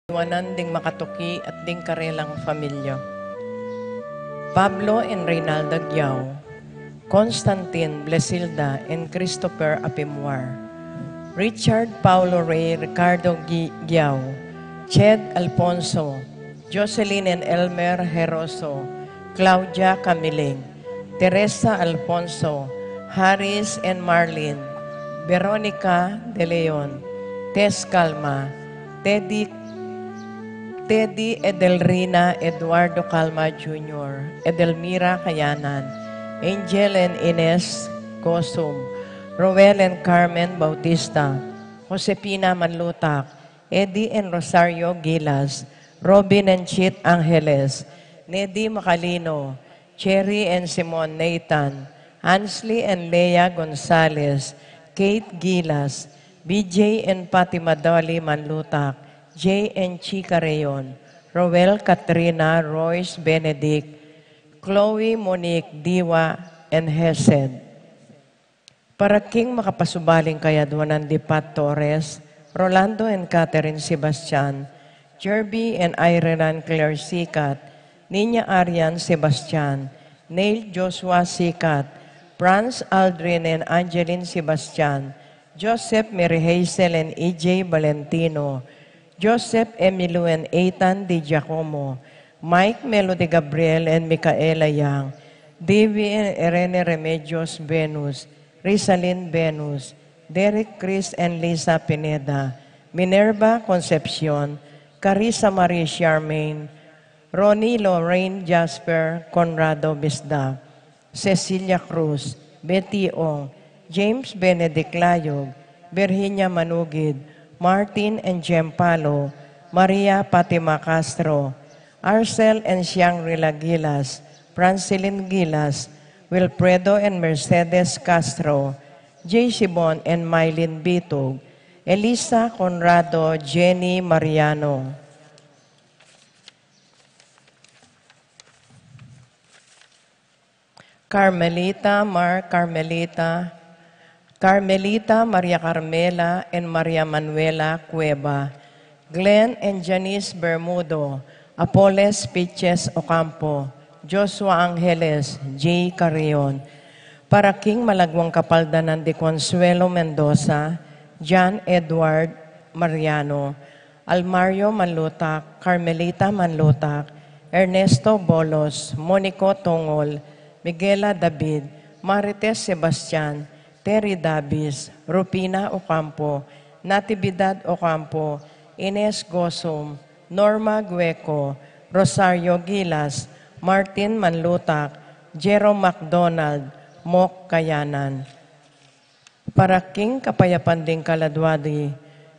Wanan ding makatuki at ding karelang pamilya. Pablo and Reynalda Gyao, Constantine Blesilda and Christopher Apimuar, Richard Paulo Ray Ricardo Gyao, Ched Alfonso, Jocelyn and Elmer Heroso, Claudia Camiling, Teresa Alfonso, Harris and Marlene, Veronica De Leon, Tess Calma, Teddy Edelrina Eduardo Calma Jr., Edelmira Kayanan, Angel and Ines Cosum, Roel and Carmen Bautista, Josepina Manlutak, Eddie and Rosario Gilas, Robin and Chit Angeles, Nedy Macalino, Cherry and Simon Nathan, Ansley and Leah Gonzalez, Kate Gilas, BJ and Fatima Dolly Manlutak, J. and Chica Rayon, Roel Katrina Royce Benedict, Chloe Monique Diwa, and Hesed. Para king makapasubaling kaya Duanan Dipat Torres, Rolando and Catherine Sebastian, Jerby and Ireland Claire Sikat, Nina Arian Sebastian, Neil Joshua Sikat, Franz Aldrin and Angeline Sebastian, Joseph Mary Hazel and E.J. Valentino, Joseph Emilio and Ethan Di Giacomo, Mike Melo de Gabriel and Micaela Yang, Davy and Irene Remedios Venus, Rizalyn Venus, Derek Chris and Lisa Pineda, Minerva Concepcion, Carissa Marie Charmaine, Ronnie Lorraine Jasper Conrado Bisda, Cecilia Cruz, Betty Ong, James Benedict Layog, Virginia Manugid, Martin and Jem Palo, Maria Fatima Castro, Arcel and Shangri-La Gilas, Francilin Gilas, Wilfredo and Mercedes Castro, J. Sibon and Mylene Bitog, Elisa Conrado, Jenny Mariano. Carmelita, Carmelita, Maria Carmela, and Maria Manuela Cueva, Glenn and Janice Bermudo, Apoles Piches Ocampo, Joshua Angeles, J. Carrion, para King Malagwang Kapaldanan de Consuelo Mendoza, John Edward Mariano, Almario Manlutak, Carmelita Manlutak, Ernesto Bolos, Monico Tongol, Miguela David, Marites Sebastian, Terry Davis, Rupina Ocampo, Natividad Ocampo, Ines Gosum, Norma Gueco, Rosario Gilas, Martin Manlutak, Jerome McDonald, Mok Kayanan. Para King Kapayapan ding Kaladwadi,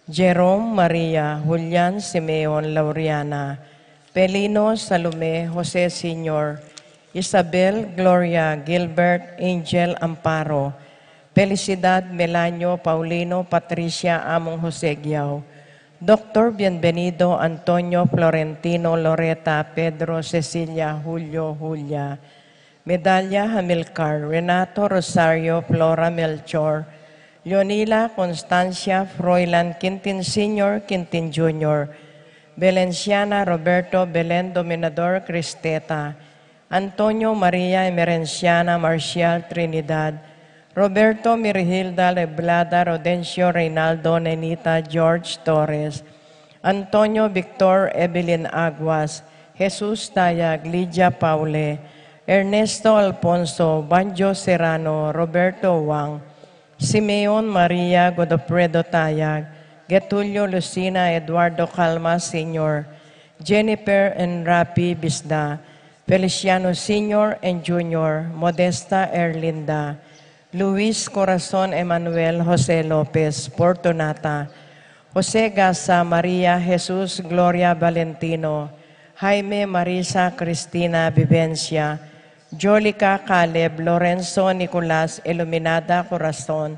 Jerome Maria, Julian Simeon Laureana, Pelino Salome Jose Sr., Isabel Gloria Gilbert Angel Amparo, Felicidad Melanio Paulino Patricia Among Jose Gyao, Dr. Bienvenido Antonio Florentino Loreta Pedro Cecilia Julio Julia, Medalla Hamilcar Renato Rosario Flora Melchor, Leonila Constancia Froilan Quintin Sr. Quintin Jr., Valenciana Roberto Belen Dominador Cristeta, Antonio Maria Emerenciana Marcial Trinidad, Roberto Mirhilda Leblada Rodencio Reynaldo Nenita George Torres, Antonio Victor Evelyn Aguas, Jesus Tayag, Lydia Paule, Ernesto Alfonso, Banjo Serrano, Roberto Wang, Simeon Maria Godofredo Tayag, Getulio Lucina Eduardo Calma Sr., Jennifer and Rapi Bisda, Feliciano Sr. and Jr., Modesta Erlinda, Luis Corazon Emmanuel Jose Lopez Fortunata, Jose Gasa Maria Jesus Gloria Valentino, Jaime Marisa Cristina Vivencia, Jolica Caleb Lorenzo Nicolas Iluminada Corazon,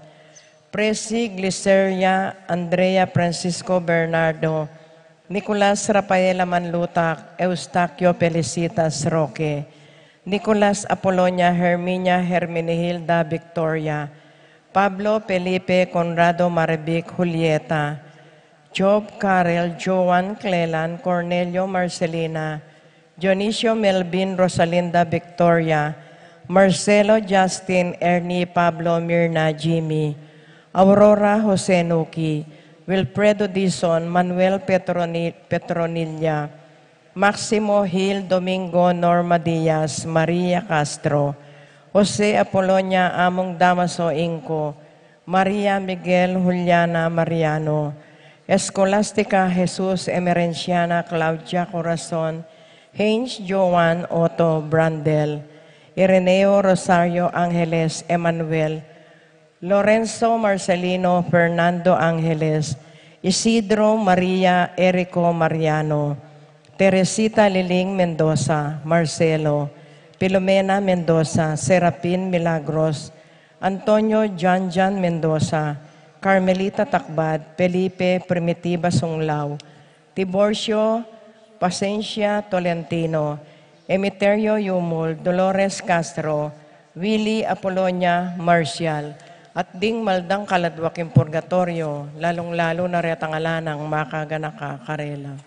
Presi Gliceria Andrea Francisco Bernardo, Nicolas Rafaela Manlutak, Eustaquio Felicitas Roque, Nicolas Apolonia Herminia Hermenegilda Victoria, Pablo Felipe Conrado Marivic Julieta, Job Carrel, Joan Clelan, Cornelio Marcelina, Dionisio Melvin Rosalinda Victoria, Marcelo Justin Ernie Pablo Mirna Jimmy, Aurora Jose Nuki, Wilfredo Dizon, Manuel Petronilla, Maximo Gil Domingo Norma Diaz, Maria Castro, Jose Apolonia Among Damaso Inco, Maria Miguel Juliana Mariano, Escolastica Jesus Emerenciana Claudia Corazon, Haynes Joan Otto Brandel, Ireneo Rosario Angeles Emanuel, Lorenzo Marcelino Fernando Angeles, Isidro Maria Erico Mariano, Teresita Liling Mendoza, Marcelo, Filomena Mendoza, Serapin Milagros, Antonio Janjan Mendoza, Carmelita Takbad, Felipe Primitiva Sunglao, Tiborcio Pasencia Tolentino, Emiterio Yumul, Dolores Castro, Willie Apolonia Marcial, at ding maldang kaladwaking purgatorio, lalong-lalo na retangalan ng makaganaka karela.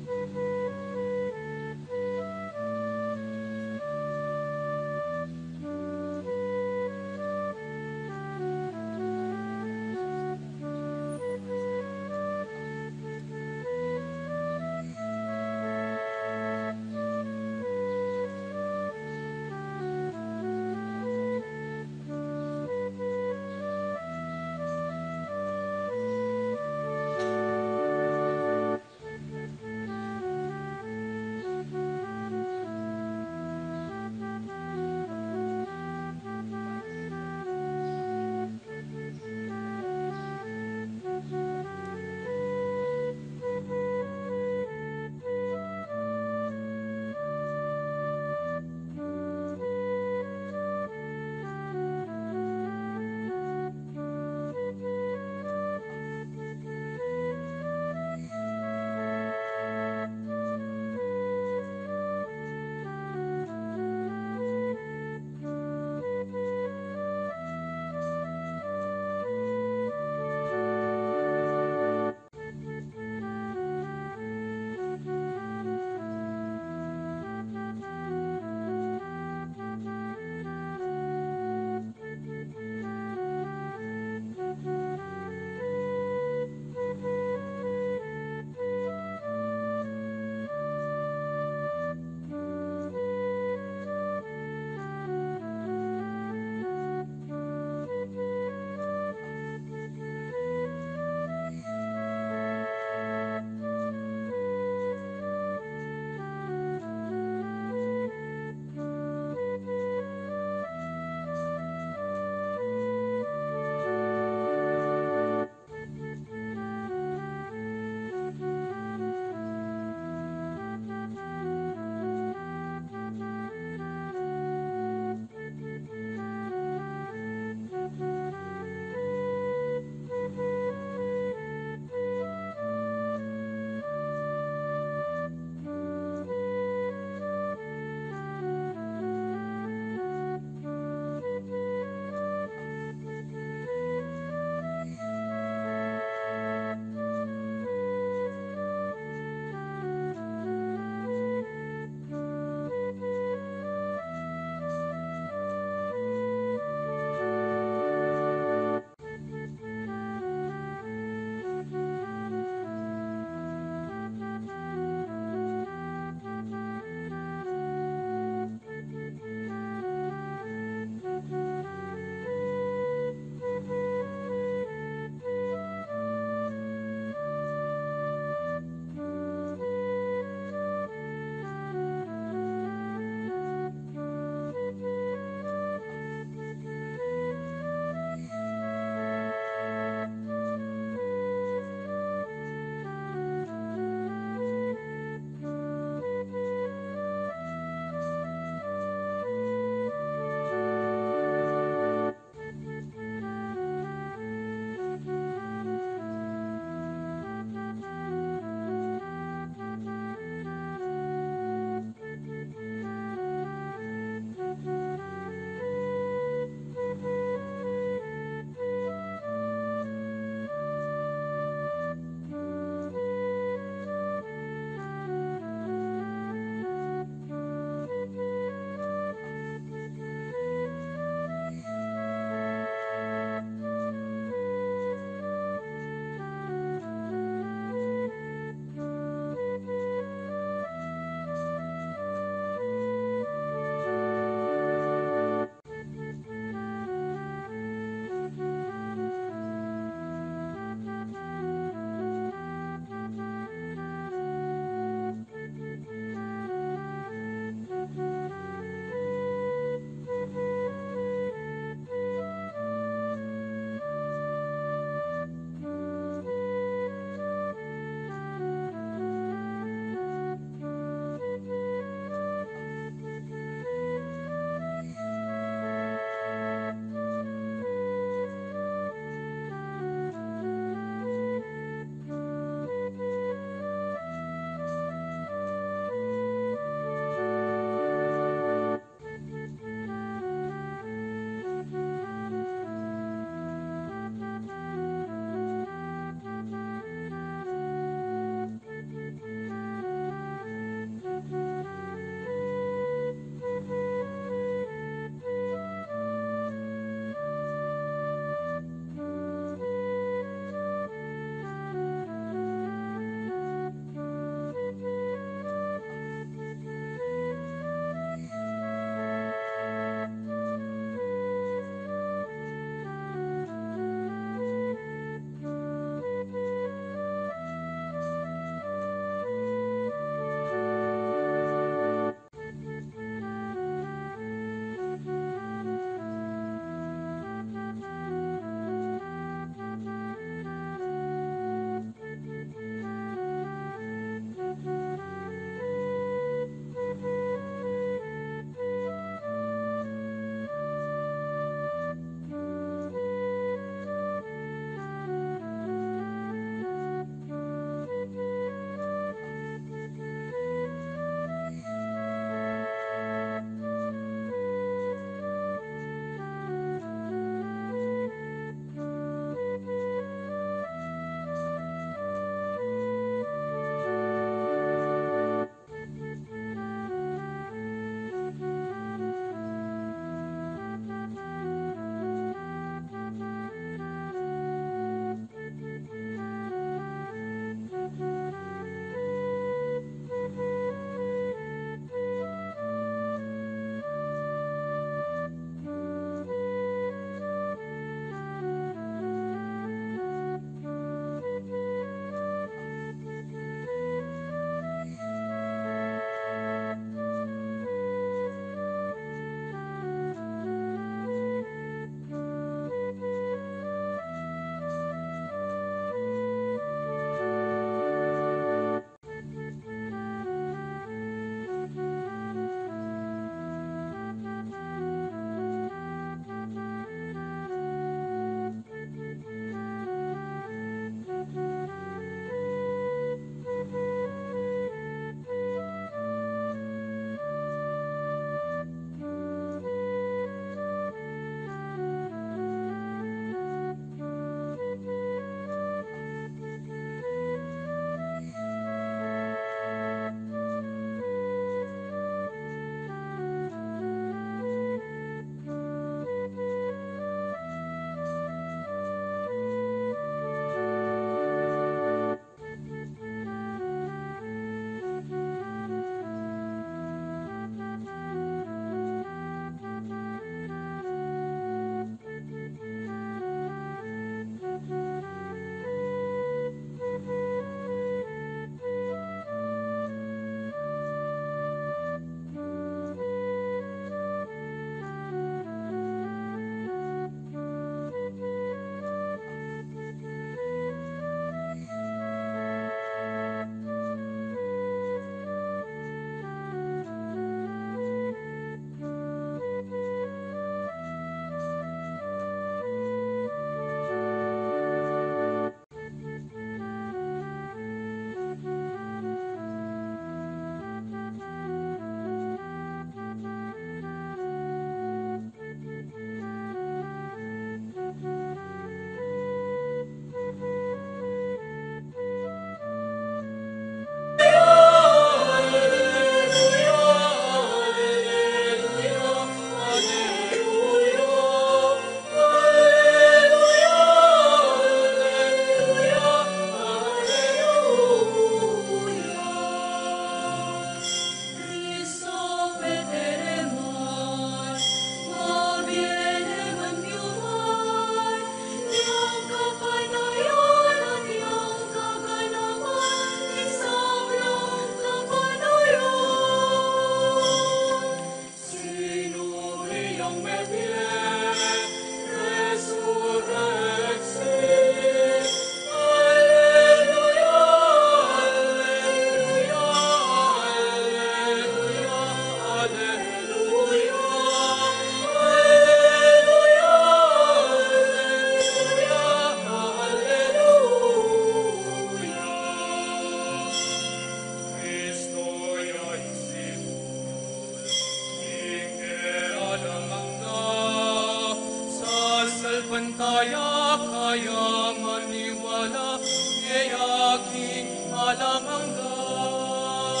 walang hanggan.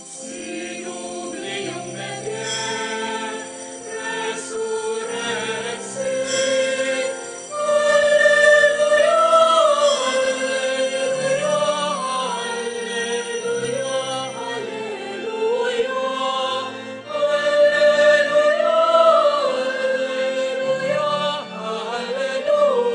Sinubliang Media, Resurrexit. Alleluia, Alleluia, Alleluia, Alleluia, Alleluia, Alleluia.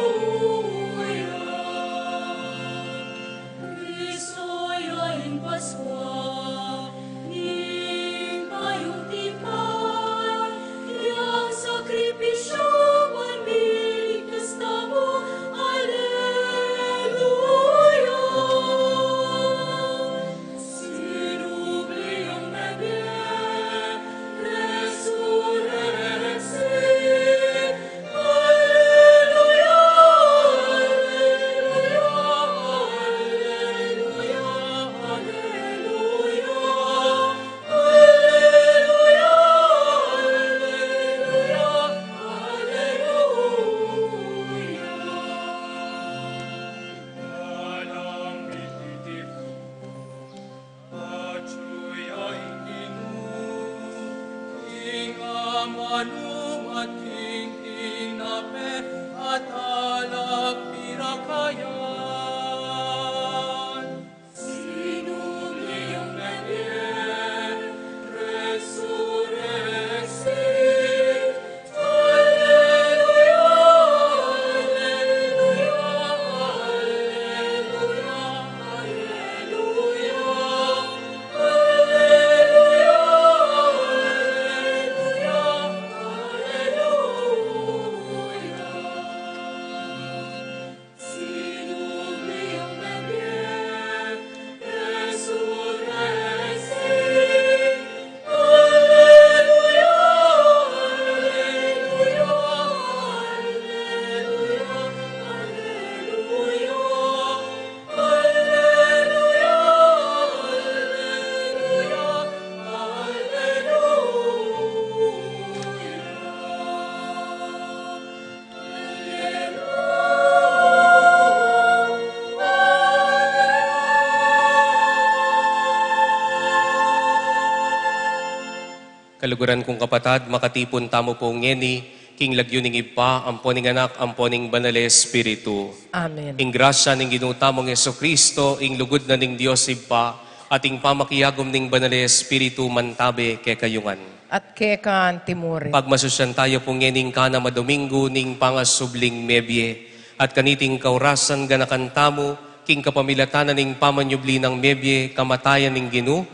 Cristo yain Pascua, ning tayong tipay, iyang sakripisyo manliligtas tamo. Alleluia. Sinubliang Media, Resurrexit. Alleluia, Alleluia, Alleluia, Alleluia, Alleluia, Alleluia. Alam ititipu, Acuya ikinu, Inga manum at inape at alak pirakayan. Sinubliang Media, Resurrexit. Alleluia, Alleluia, Alleluia, Alleluia, Alleluia, Alleluia. Sinubliang Media, Resurrexit. Alleluia, Alleluia, Alleluia, Kaluguran kong kapatad, makatipon tamo po ngeni, king lagyo ning ipa, amponing anak, amponing banal Espiritu. Amen. Ing grasya ning ginutamong Yeso Kristo, ing lugod na ning Dios ipa, at ing pamakiyagom ning banal Espiritu mantabe kay kayungan. At kekan timuri. Pagmasusyan tayo po ngening kana madomingo ning pangasubling mebye, at kaniting kaurasan ganakantamo, king kapamilatanan ning pamanyubli ng mebye, kamatayan ning ginu,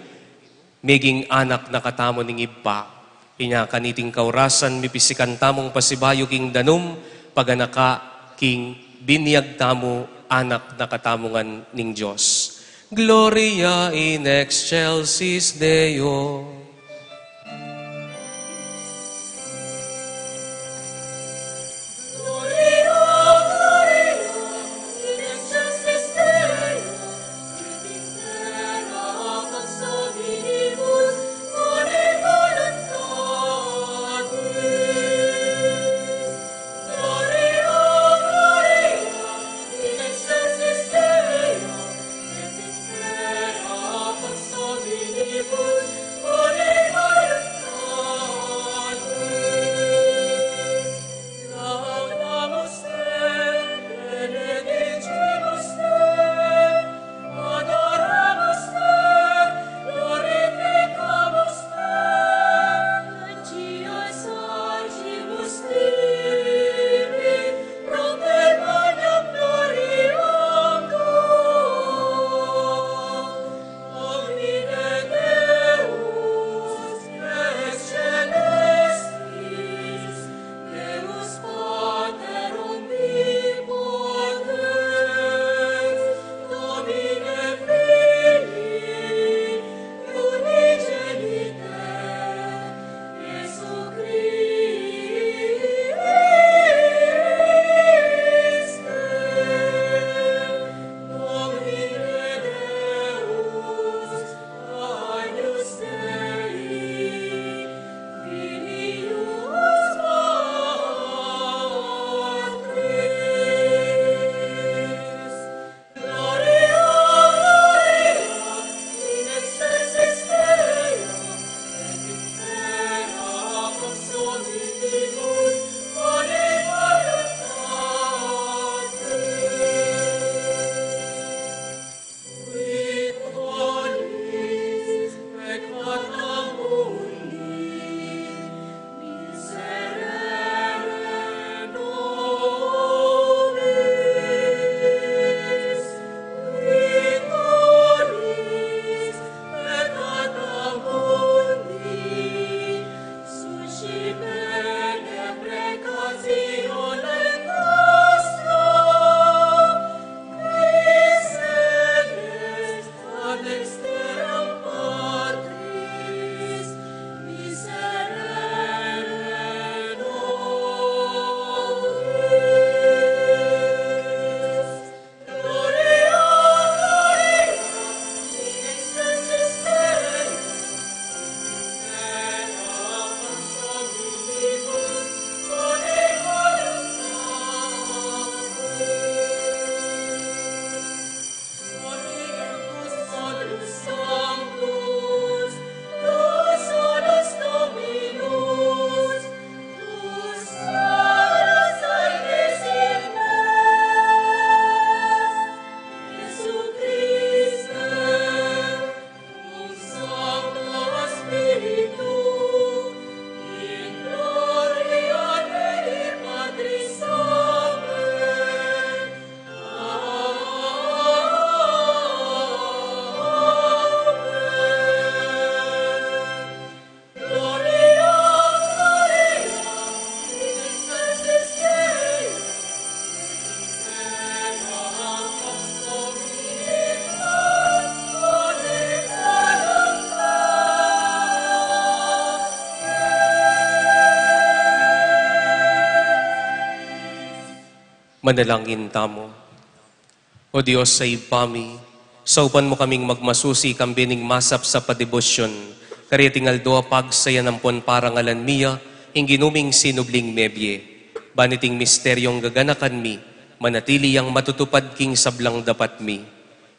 meging anak nakatamo ning ipa. Inya kaniting kaurasan mipisikan tamong pasibayo king danum, paganaka king binyag tamo anak nakatamongan ning Dios. Gloria in excelsis Deo. Gloria, Gloria, in excelsis Deo, et in terra consolibus bone voluntatis. Gloria, Gloria, in excelsis Deo, et in terra consolibus bone Manalangin tamo. O Diyos sa ipami, saupan mo kaming magmasusi kambining masap sa padebosyon, kariting aldo pagsaya ng parangalan miya, ginuming sinubling mebye, baniting misteryong gaganakan mi, manatili ang matutupad king sablang dapat mi.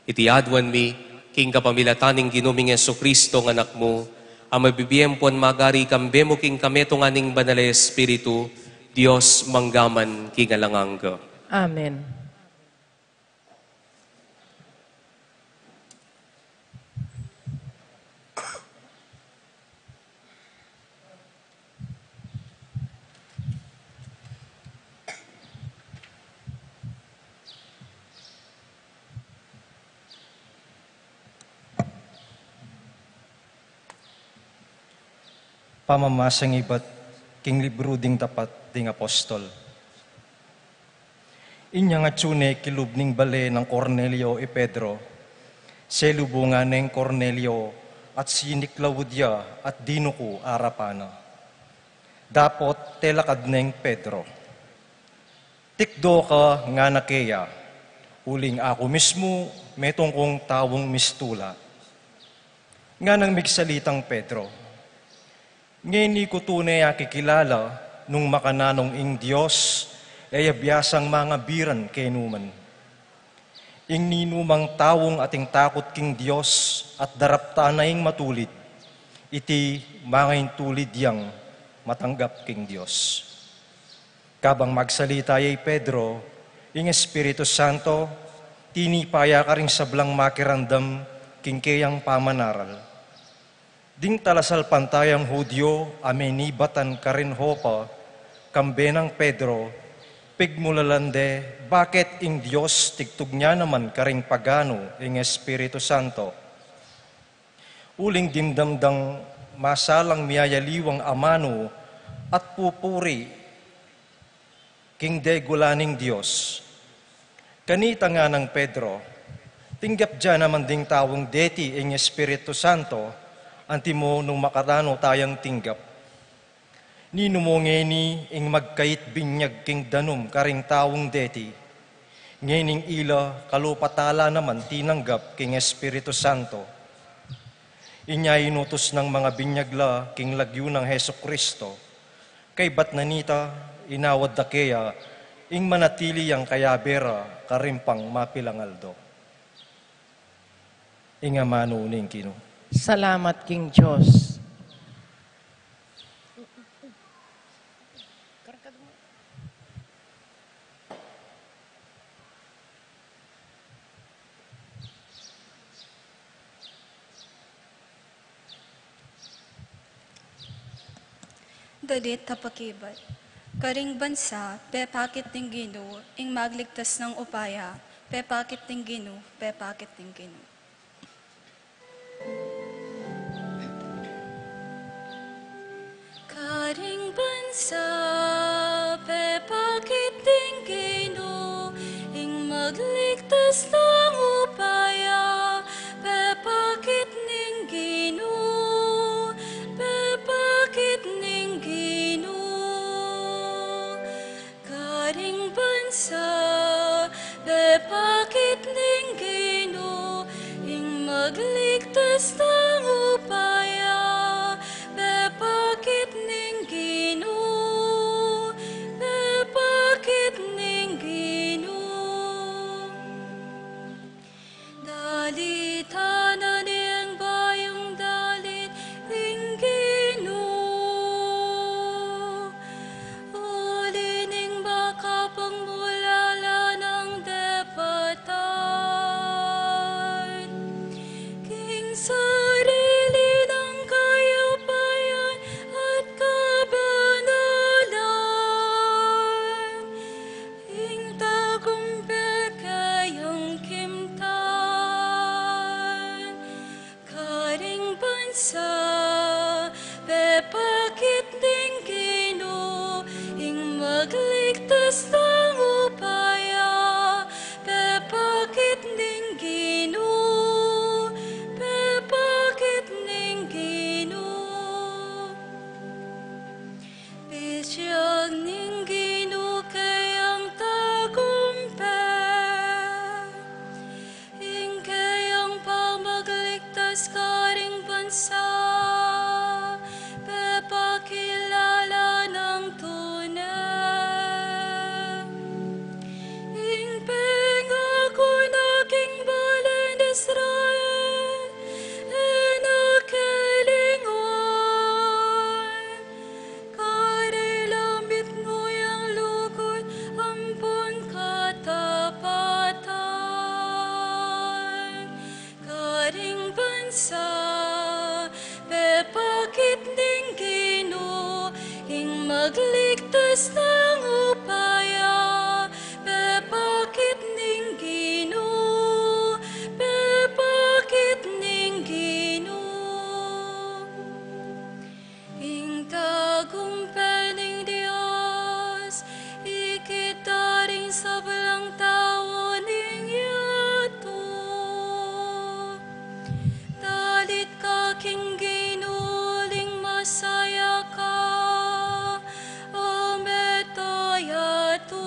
Itiadwan mi, king kapamilataning ginuming Yesu Kristo ng anak mo, ang mabibiyempon magari kambe mo king kameto nganing banal Espiritu, Diyos manggaman king alangangga. Amen. Pamamasang iba't king libro ding tapat ding apostol. Inya nga tsune kilubning bale ng Cornelio e Pedro, selubungan ng Cornelio at si Claudia at dinuko arapana. Dapot telakad ng Pedro. Tikdo ka nga nakeya, uling ako mismo metong kong tawong mistula. Nga nang migsalitang Pedro, ngeni ko tunay akikilala nung makananong ing Diyos ay abiyasang mga biran kenuman. Ing ninumang tawong ating takot king Diyos at darapta na ing matulid, iti mga tulid yang matanggap king Diyos. Kabang magsalita ay Pedro, ing Espiritu Santo, tinipaya ka ring sablang makirandam king kayang pamanaral. Ding talasal pantayang Hudyo, amenibatan ka rin hopa, kambenang Pedro, pigmulalande, bakit ing Diyos tigtug niya naman ka ring pagano ing Espiritu Santo? Uling dimdamdang masalang miyayaliwang amano at pupuri, king degulaning Diyos. Kanita nga ng Pedro, tinggap dyan naman ding tawong deti ing Espiritu Santo, antimo nung makarano tayang tinggap. Ninumongeni ing magkait binyag king danum karing tawong deti. Ngening ila kalupatala naman tinanggap king Espiritu Santo. Inya inutos ng mga binyagla king lagyo ng Heso Kristo. Kay bat nanita inawad da kaya ing manatili ang kayabera karimpang mapilangaldo. Inga mano ning kino. Salamat King Diyos. Dalit tapakibat. Karing bansa, pepakit ng Ginoo, ing magligtas ng upaya, pepakit ng Ginoo, pepakit ng Ginoo. Karing bansa, pepakit ng Ginoo, ing magligtas ng upaya, pepakit ng Ginoo, pepakit ng Ginoo. Karing bansa, pepakit ng Ginoo, ing magligtas ng upaya, pepakit ng Ginoo, pepakit ng Ginoo. Dalita na niyang bayong dalit ng Ginoo, ulining baka pangmulala ng depatan. King sarili ng kayapayan at kabanalan, ing tagumpay kayang kimtan. Karing bansa, pepakit ng Ginoo, ing magligtas ng upaya, pepakit ng Ginoo, pepakit bansa, pepakit ning Ginoo, ing magligtas ng upaya, pepakit ning Ginoo, pepakit ning Ginoo. Ing tagumpay ning Dios, ikitaring sa balang tao ning yato. Dalit ka king ginuling masaya ka, o metayato.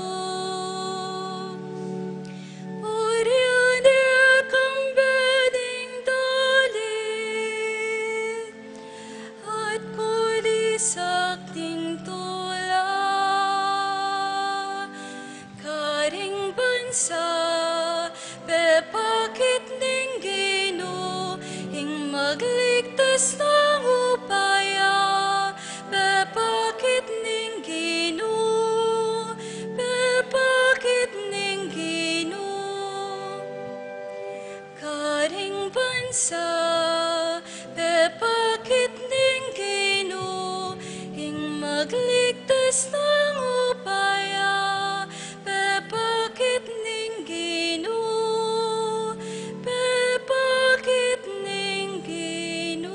Uriyaner kang beding dalit, at kulisak ting tula. Karing bansa, pepakit ning Ginoo, ing magligtas ng upaya, pepakit ning Ginoo, pepakit ning Ginoo. Karing bansa, pepakit ning Ginoo, ing magligtas ng upaya, pepakit ning Ginoo, pepakit ning Ginoo.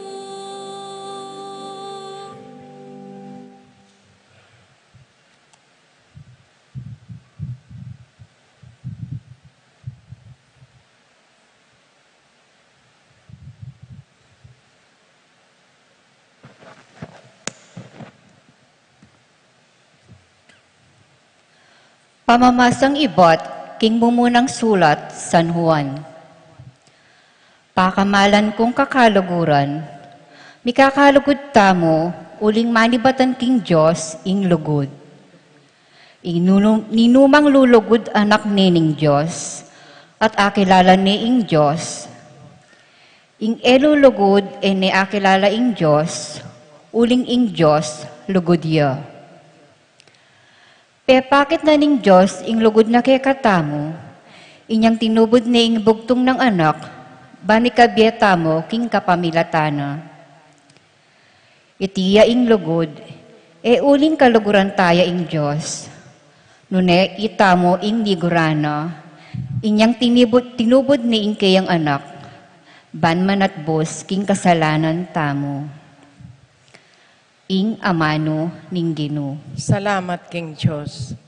Pamamasang ibot, king mumunang sulat, San Juan. Pakamalan kong kakaluguran, mikakalugod tamo, uling manibatan king Diyos, ing lugod. Ninumang lulugod anak nining Diyos, at akilala ni ing Diyos. Ing elulugod, ene akilala ing Diyos, uling ing Diyos, lugod ya. Pepakit na ning Diyos, ing lugod na kay katamo, inyang tinubod ni ing bugtong ng anak, bani kabyeta mo, king kapamilatana. Itiya ing lugod, e uling kaluguran taya ing Diyos. Nune, itamo ing ligurana, inyang tinubod ni ing kayang anak, ban manatbos, king kasalanan tamo. Ing amano ning Ginoo. Salamat, King Diyos.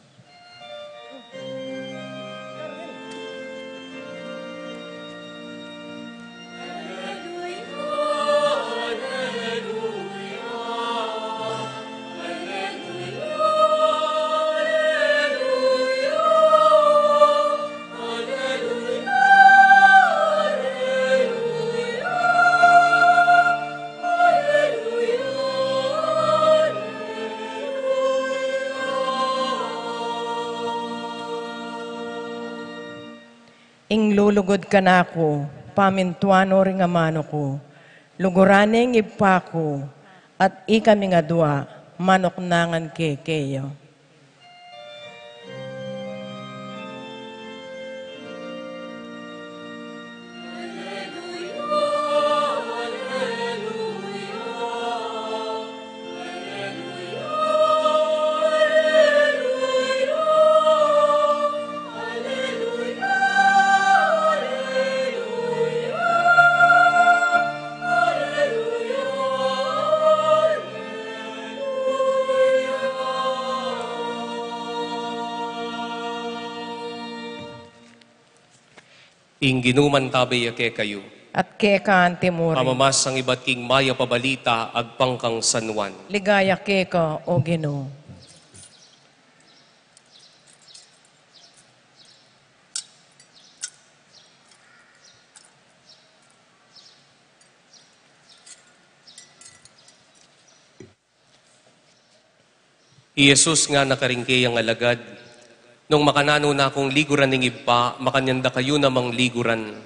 Ing lulugod ka na ako, pamintuano ring amano ko, luguraneng ipako, at ikami nga dua, manok nangan kekeyo. Ing ginuman tabay ake kayo. At keka antimuri, Pamamasang iba't king maya pabalita agpangkang San Juan. ligaya keka o Ginoo. I Jesus nga nakaringkay ang alagad, nung makanano na akong liguran ng iba, makanyanda kayo namang liguran.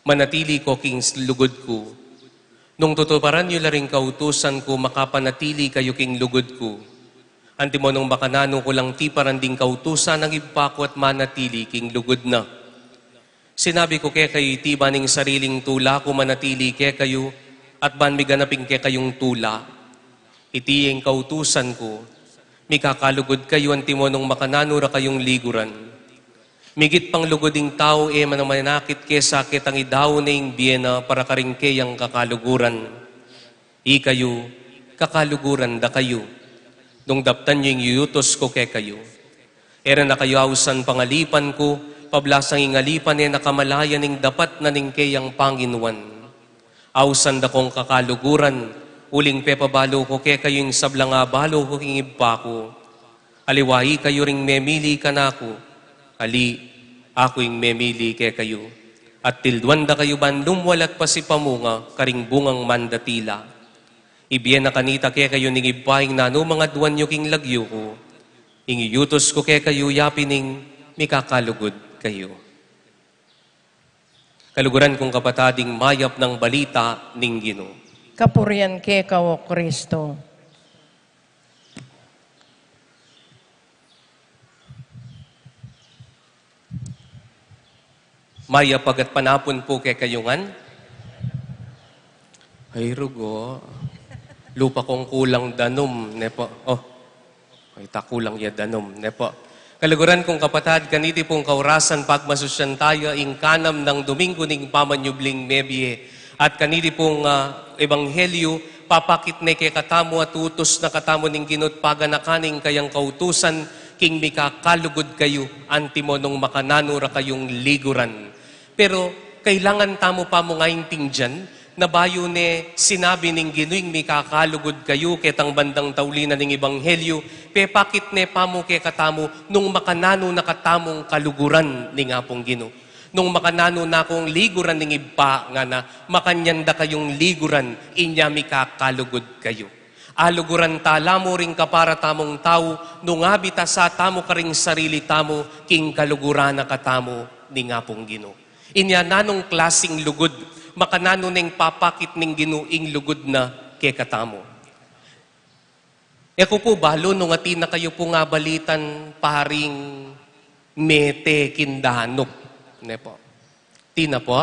Manatili ko king lugod ko. Nung tutuparan nyo laring kautusan ko, makapanatili kayo king lugod ko. Antimo nung makanano ko lang ti paranding kautusan ng iba ko at manatili king lugod na. Sinabi ko kaya kayo, iti baning sariling tula, kumanatili kaya kayo, at ban miganaping kaya kayong tula. Iti yung kautusan ko, mikakalugod kayo ang timonong makananura kayong liguran. Migit pang lugoding tao manamanakit ke sakit ang idaw na yung biyena para karingke ang kakaluguran. Kayo, kakaluguran da kayo. Nung daptan nyo yung yutos ko ke kayo. Era na kayo ausan pangalipan ko, pablasang ingalipan nakamalayan ning dapat na ningke ang Panginuan. Ausan da kong kakaluguran, uling pepabalo ko ke kayo yung sablang abalo ko kingibpa ko. Aliwahi kayo ring memili ka na ako. Ali, ako yung memili ke kayo. At tilduan da kayo ban lumwalat pa si pamunga, karing bungang mandatila. Ibiyan na kanita ke kayo ning ibaing nano mga duwan nyo king lagyo ko. Ingiyutos ko ke kayo yapining mikakalugod kayo. Kaluguran kong kapatading mayap ng balita ning Ginoo. Kapurian ke kao Kristo. Maya pagat panapon po kay kayungan. Ay rugo. Lupa kong kulang danom, nepo. Oh, ay takulang ya danom, nepo. Kaluguran kong kapatad, kaniti pong kaurasan pagmasusyan tayo ing kanam ng Domingo ning Pamanyubling Mebye. At kaniti pong ebanghelyo, papakit ne kay katamo at utos na katamo ning ginot paganakaning kayang kautusan, king mikakalugod kayo, antimo nung makananura kayong liguran. Pero kailangan tamo pa mo ngayon tingdyan, na bayo ne sinabi ning ginuing mikakalugod kayo ketang bandang taulinan ning ebanghelyo, pepakit ne pamo ke katamo nung makanano na katamong kaluguran ning apong Ginoo. Nung makanano na akong liguran ning iba nga na makanyanda kayong liguran, inya mikakalugod kayo. Aluguran tala mo ring kapara tamong tao, nung abita sa tamo karing sarili tamo, king kaluguran na katamo ning apong Ginoo. Inya nanong klasing lugod, makanano ning papakit ning ginuing lugod na ke katamo. Eko po balo nung atin na kayo po nga balitan paring mete kindanop. Ne po. Tina po.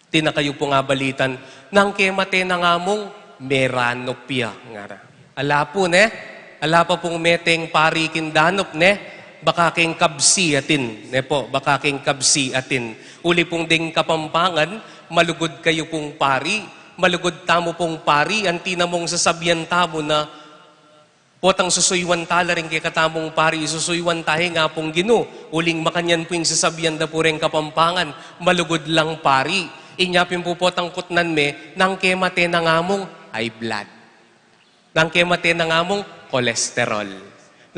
Tina kayo po nga balitan nang kemate na nga mong meranopia. Ngara. Ala po ne. Ala pa pong meteng pari kindanop ne. Baka keng kabsi atin. Ne po. Baka keng kabsi atin. Uli pong ding kapampangan, malugod kayo pong pari. Malugod tamo pong pari. Ang tina mong sasabihan tamo na potang susuywan tala rin kay katamong pari, susuywan tayo nga pong Ginoo. Uling makanyan po yung sasabihan na po rin kapampangan, malugod lang pari. Inyapin po potang kutnan me, nang kemate na nga mong high blood. Nang kemate na nga mong kolesterol.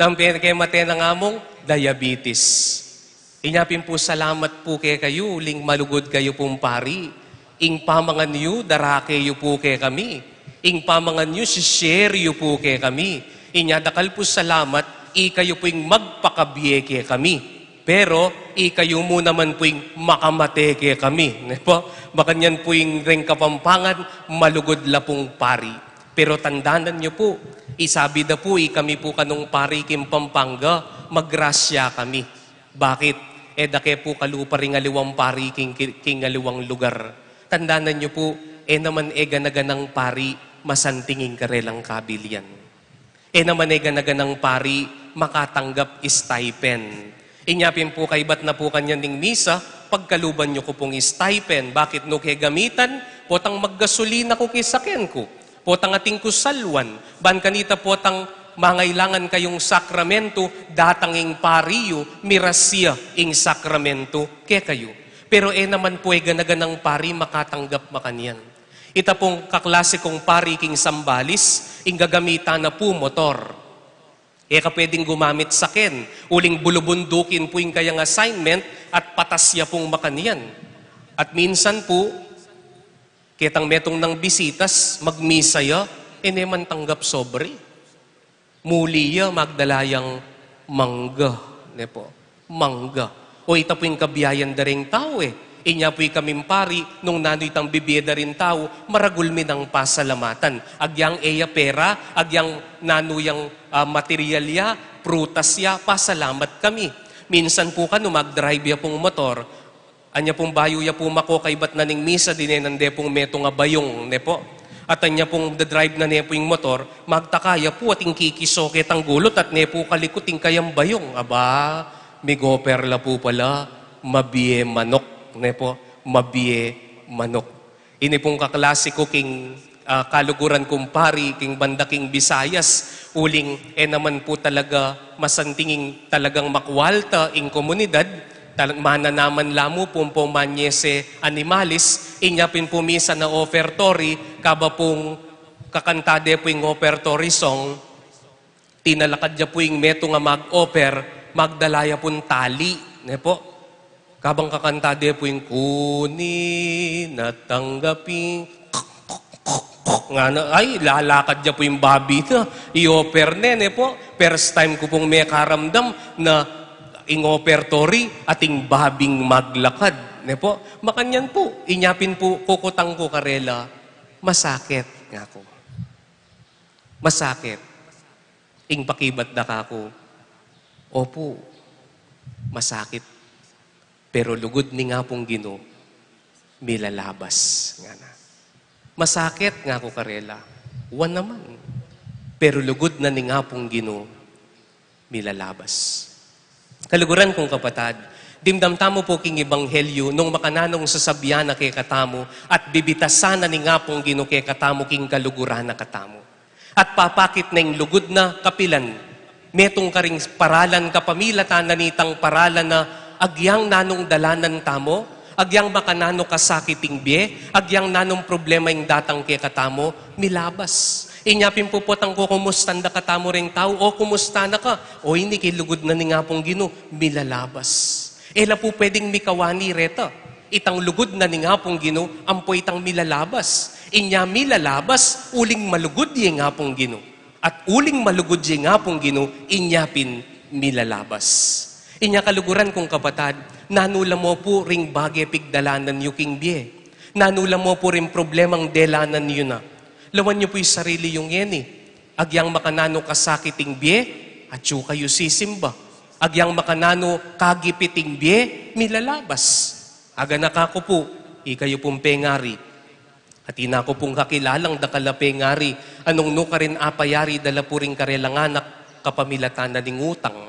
Nang kemate na nga mong diabetes. Inyapin po salamat po kay kayo, uling malugod kayo pong pari. Ing pamangan niyo, darake yu po kay kami. Ing pamangan niyo, share yu po kay kami. Inyadakal po salamat, ikayo po yung magpakabiyeke kami. Pero, ikayo mo naman po yung makamateke kami. Makanyan po yung ring kapampangan, malugod la pong pari. Pero tandanan niyo po, isabi na po, kami po kanong pari kim Pampanga, maggrasya kami. Bakit? Dake po kalupa ring aliwang pari king aliwang lugar. Tandanan niyo po, naman ganaganang pari, masantingin karelang kabilyan. Naman ganaganang pari, makatanggap stipend. Inyapin po kay ba't na po kanya ning misa, pagkaluban nyo ko pong stipend. Bakit no kay gamitan? Potang maggasolina ko kay sakyan ko. Potang ating kusalwan. Ban kanita potang mangailangan kayong sakramento, datanging pariyo, mirasya ing sakramento kay kayo. Pero naman po ganaganang pari, makatanggap makanyan. Ita pong kaklasikong pari king Sambales, ing gagamitan na po motor. Ka pwedeng gumamit sa ken. Uling bulubundukin po yung kayang assignment at patasya pong makaniyan. At minsan po, kitang metong ng bisitas, magmisaya, neman tanggap sobre. Muliya, magdalayang mangga. Ne po, mangga. O ita po yung kabiyayan daring tao Inya po'y kaming pari, nung nano'y tang bibiyeda rin tao, maragulmi ng pasalamatan. Agyang pera, agyang nanuyang materialya, prutasya, pasalamat kami. Minsan po ka, no magdrive ya pong motor, Anya pong bayo ya po mako kay bat naning misa din nande pong meto nga bayong ne po. At anya pong drive na ne po yung motor, magtakaya po ating kikisokit ang gulot at ne po kalikuting kayang bayong. Aba, migoper la po pala, mabiye manok ne po, mabiye manok. Ini pong kaklasiko king kaluguran kumpari, king banda king Visayas, uling naman po talaga masantinging talagang makwalta ing komunidad, mana naman lamo pumpo manyese animalis, inyapin po misa na ofertory, kaba pong kakantade po yung ofertory song, tinalakad niya po yung meto nga mag-offer, magdalaya pong tali, ne po. Kabang kakantade po yung kunin at tanggapin, nga na, ay, lalakad niya po yung babi na, i-offer ne po. First time ko pong may karamdam na ing operatory ating babing maglakad. Ne po? Makanyan po, inyapin po, kukutang ko karela, masakit nga ko. Masakit. Ing pakibat na kako. Opo, masakit. Pero lugod ni nga pong Ginoo, milalabas nga na. Masakit nga ko karela. Wan naman. Pero lugod na ni nga pong Ginoo, milalabas. Kaluguran kong kapatad, dimdamtamo po king ebanghelyo nung makananong sasabyan na kay katamo at bibitasan na ni nga pong Ginoo kay katamo king kaluguran na katamo. At papakit na yung lugod na kapilan, metong karing paralan kapamilatan na nitang paralan na agyang nanong dalanan tamo, agyang makanano kasakiting biye, agyang nanong problema yung datang kay katamo, milabas. Inyapin po potang ko, kumusta na katamo rin tao, o kumusta na ka, o hindi kilugod na ni nga pong Ginoo, milalabas. Ela po pwedeng mikawani reta, itang lugod na ni nga pong Ginoo, ampo itang milalabas. Inya milalabas, uling malugod yung nga pong Ginoo. At uling malugod yung nga pong Ginoo, inyapin milalabas. Inya kaluguran kong kapatad, nanula mo po ring bagay pigdalanan yu king biye. Nanula mo po ring problemang delanan yu na. Lawan niyo po yung sarili yung yeni. Agyang makanano kasakiting biye, at yu kayo sisimba. Agyang makanano kagipiting biye, milalabas. Aga nakako po, ikayo pong pengari. At ina ko pong kakilalang dakala pengari, anong no ka rin apayari dala po rin karelanganak kapamilatan na ning utang.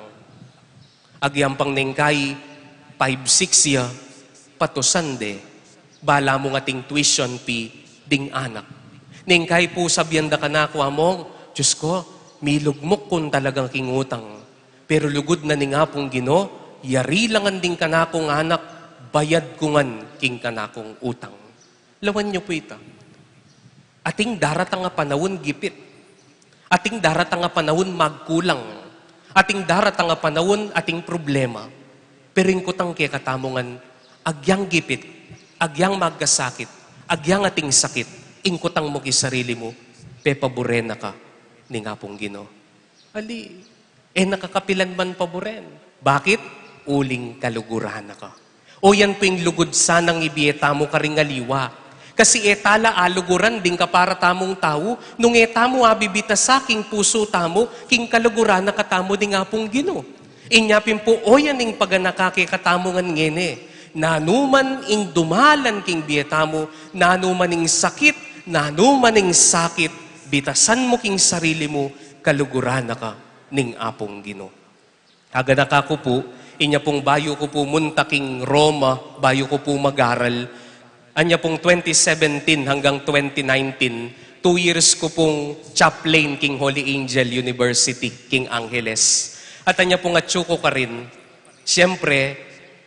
Agyang pang nengkay, 5-6 ya, patusande, bala mo ating tuition fee, ding anak. Nengkay po sabihan da ka na ako among, Diyos ko, milugmok kung talagang kingutang. Pero lugod na ni nga pong Ginoo, yari langan din ka na akong anak, bayad kungan king ka na akong utang. Lawan niyo po ito. Ating daratang nga panahon gipit. Ating daratang nga panahon magkulang. Ating daratang nga panahon ating problema. Pero yung kutang kaya katamongan, agyang gipit, agyang magkasakit, agyang ating sakit, ingkutang mo sarili mo, pepaboren na ka, ni nga pong Ginoo. Ali, nakakapilan man paboren. Bakit? Uling kaluguran na ka. O yan po yung lugod sanang ibiyeta mo karing aliwa. Kasi etala aluguran din ka para tamong tao, nung etamo abibita sa king puso tamo, king kaluguran na katamo din nga pong Ginoo. Inyapin po, o yan yung paganakake katamongan ngene. Nanuman ing dumalan king biyeta mo, nanuman ing sakit, nanumaning sakit, bitasan mo king sarili mo, kaluguran na ka, ning apong Ginoo. Agana ka ko po, inya pong bayo ko po munta king Roma, bayo ko po mag-aral. Anya pong 2017 hanggang 2019, 2 years ko pong chaplain king Holy Angel University, King Angeles. At anya pong atyo ko ka rin, siyempre,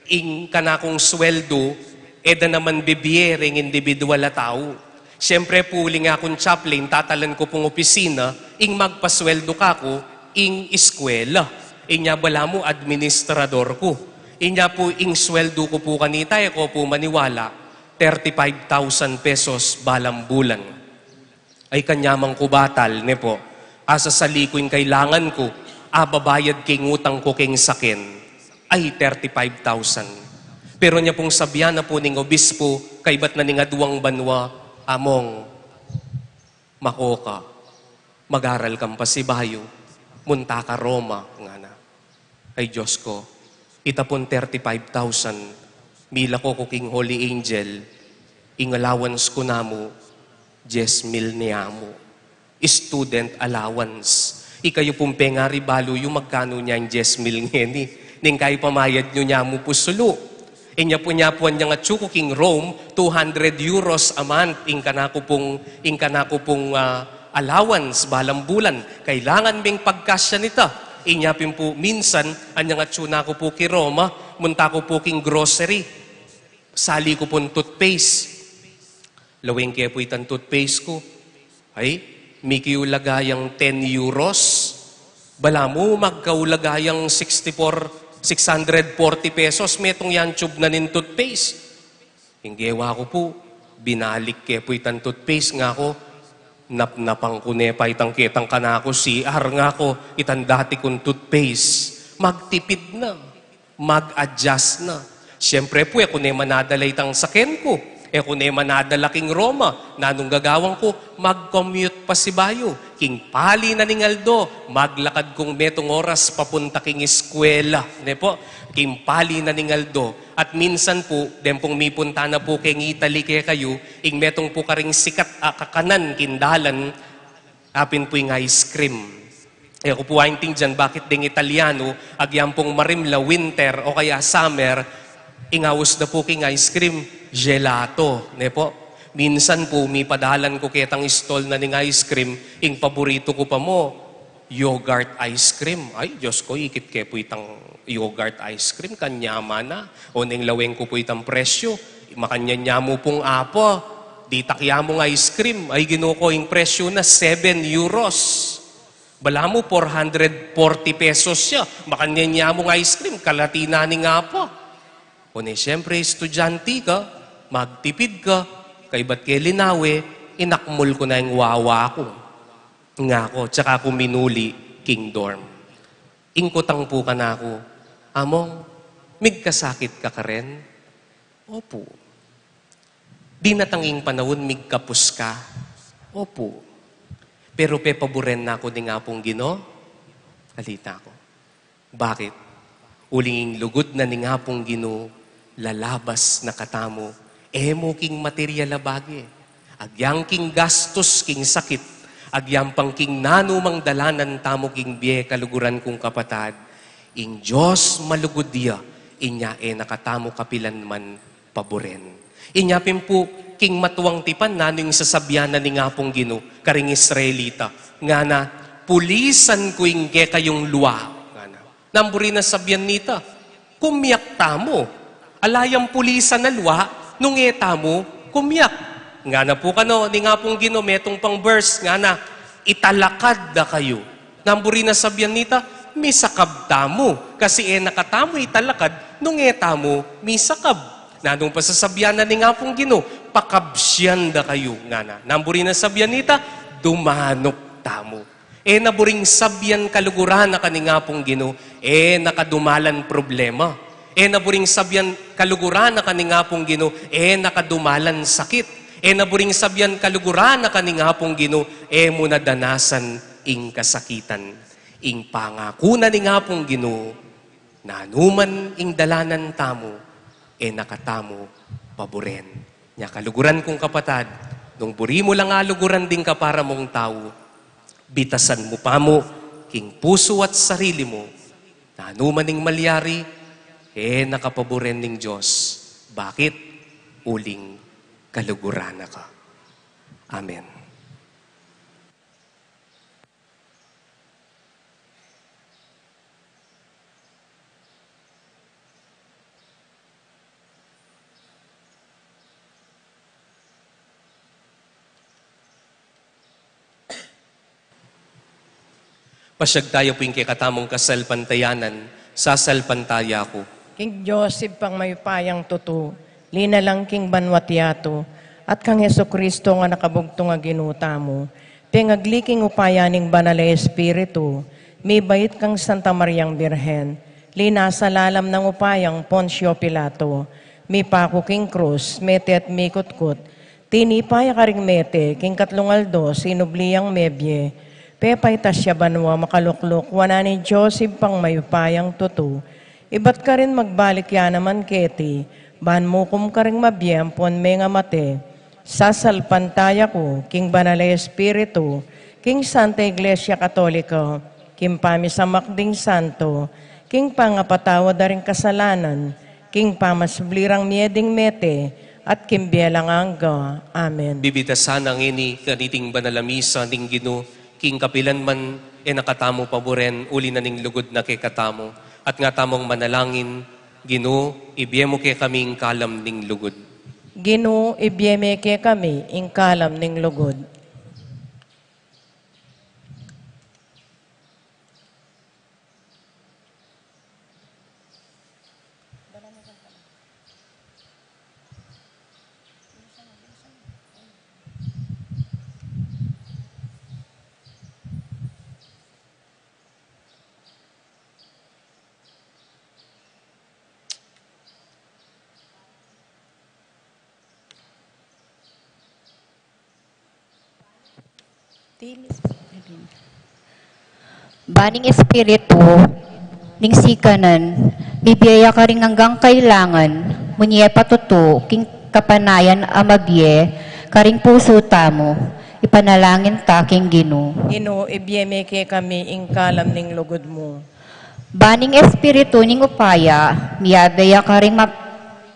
ing kanakong sweldo, eda naman bibiyering individual na tao. Siyempre po, uli nga akong chaplain, tatalan ko pong opisina, ing magpasweldo ka ko, ing eskwela. Inya bala mo, administrador ko. Inya po, ing sweldo ko po kanita, ko po maniwala, 35,000 pesos balang bulan. Ay kanyamang ko batal, ne po. Asa sali ko yung kailangan ko, babayad king utang ko king sakin, ay 35,000. Pero niya pong sabyan na po ning obispo, kay ba't na ning aduang banwa, among makoka, mag-aral kang pasibayo, munta ka Roma, nga na. Ay Diyos ko, itapon 35,000, Mila ko king Holy Angel, ing allowance ko na mo, 10,000 niya mo. Student allowance. Ikayo pong pengari balo yung magkano niya yung 10,000 ngeni. Ning kayo pamayad nyo niya mo pusulo. Inya po niya nga tsuko king Rome, 200 euros a month. Ing kanako pong allowance, balang bulan. Kailangan ming pagkasya nita. Inya po minsan, anya nga tsuna ko po ki Roma, munta ko po king grocery. Sali ko pong toothpaste. Laweng kaya po itang toothpaste ko. Ay, mikiulagayang 10 euros. Bala mo, magkaulagayang 640 pesos. Metong yan tube na nin toothpaste. Hinggewa ko po, binalik kaya po itang toothpaste nga ko. Napnapang ko nepa itang kitang kanako CR nga ko. Itang dati kong toothpaste. Magtipid na. Mag-adjust na. Siyempre po, ako ne manadala itang saken ko. Kung ne manadala king Roma, nanong gagawang ko, mag-commute pa si Bayo. King pali na ning Aldo, maglakad kong metong oras papunta king eskwela. Ne po, king pali na ning Aldo. At minsan po, dempong mipunta na po king Italy kaya kayo, ing metong po karing sikat kakanan, kindalan, apin po yung ice cream. Kung po ainting dyan, bakit ding Italiano, agyang pong marimla, winter o kaya summer, ingawos na po king ice cream, gelato. Ne po? Minsan po, may padalan ko kitang stall na ning ice cream, ing paborito ko pa mo, yogurt ice cream. Ay, Diyos ko, ikit kaya po itang yogurt ice cream, kanyama na. O ning laweng ko po itang presyo, makanya mo pong apo, di takya mong ice cream, ay ginuko yung presyo na 7 euros. Bala mo, 440 pesos siya. Makanya mong ice cream, kalatina ni nga po. O ni, siyempre, estudyante ka, magtipid ka, kay ba't kay linawe, inakmul ko na yung wawa ko. Nga ko, tsaka ako minuli, king dorm. Ingkotang po ka na ako, among, migkasakit ka ka rin? Opo. Di natanging panahon, migkapus ka? Opo. Pero pepaboren na ako ni nga pong Gino? Halita ko. Bakit? Uling lugod na ni nga pong Gino, lalabas na katamo, emo king material abagi. Agyang king gastos king sakit, agyang pang king nanumang dalanan tamo king biye kaluguran kong kapatad. Ing Diyos malugod diya, inya nakatamo kapilan man paboren. Inya po, king matuwang tipan naning sasabyan na ni nga pong Gino, karing Israelita, nga na, pulisan ko ing kayong luwa. Nga na, namburi na sabyan nita, kumyak tamo, alayang pulisan na luwa, nung tamo, kumyak. Nga na po kano, ni nga pong Gino, metong pang verse, nga na, italakad na kayo. Namburi na sabyan nita, misakab tamo, kasi nakatamo italakad, nung tamo, misakab. Nanong pasasabyan na ni nga pong Gino, pakabsyan da kayo nga na. Namburi na sabyan nita, dumanok tamo. Naburing sabyan kaluguran na kani nga pong Gino, nakadumalan problema. Naburing sabyan kaluguran na kani nga pong Gino, nakadumalan sakit. Naburing sabyan kaluguran na kani nga pong Gino, mo nadanasan ing kasakitan. Ing pangako na ni nga pong Gino, nanuman ing dalanan tamo, nakatamo paboren. Nya kaluguran kong kapatad, nung buri mo lang aluguran din ka para mong tao, bitasan mo pa mo, king puso at sarili mo, na anumaning malyari, nakapaboren ng Diyos. Bakit? Uling kaluguran na ka. Amen. Pasyag tayo po yung kikatamong kasalpantayanan, sasalpantaya ko. King Joseph pang mayupayang tuto, lina lang king banwatiato, at kang Heso Kristo nga nakabugto nga ginuta mo, pengagliking upayaning banal Espiritu, may bait kang Santa Mariang Birhen, lina sa lalam ng upayang Poncio Pilato, may pako king krus, mete at mikutkut, tinipaya ka ring mete, king Katlungaldo, sinubliyang mebye, pepay tasya banwa makalukluk, wana ni Joseph pang mayupayang tuto. Iba't ka rin magbalik ya naman keti, ban mo kum karing mabiyam pon may nga mate, sasalpantaya ko, king banalay espiritu, king Santa Iglesia Katolika, king pamisamakding santo, king pangapatawa daring kasalanan, king pamasublirang mieding mete, at king bielang angga. Amen. Bibitasan ang ini kaniting banalamisa ning Ginoo, king kapilan man nakatamo paboren uli na ning lugod na kay katamo. At nga tamong manalangin, Ginoo, ibiyemo kay kaming kalam ning lugod. Ginoo, ibiyeme ke kami, ing kalam ning lugod. Baning Espiritu, ning sikanan, bibiyaya ka rin hanggang kailangan, munye patuto, king kapanayan amabye, karing puso tamo, ipanalangin taking Ginoo. Ginoo, ibiyeme ke kami, ing kalam ning lugod mo. Baning Espiritu ning upaya, miyabaya ka rin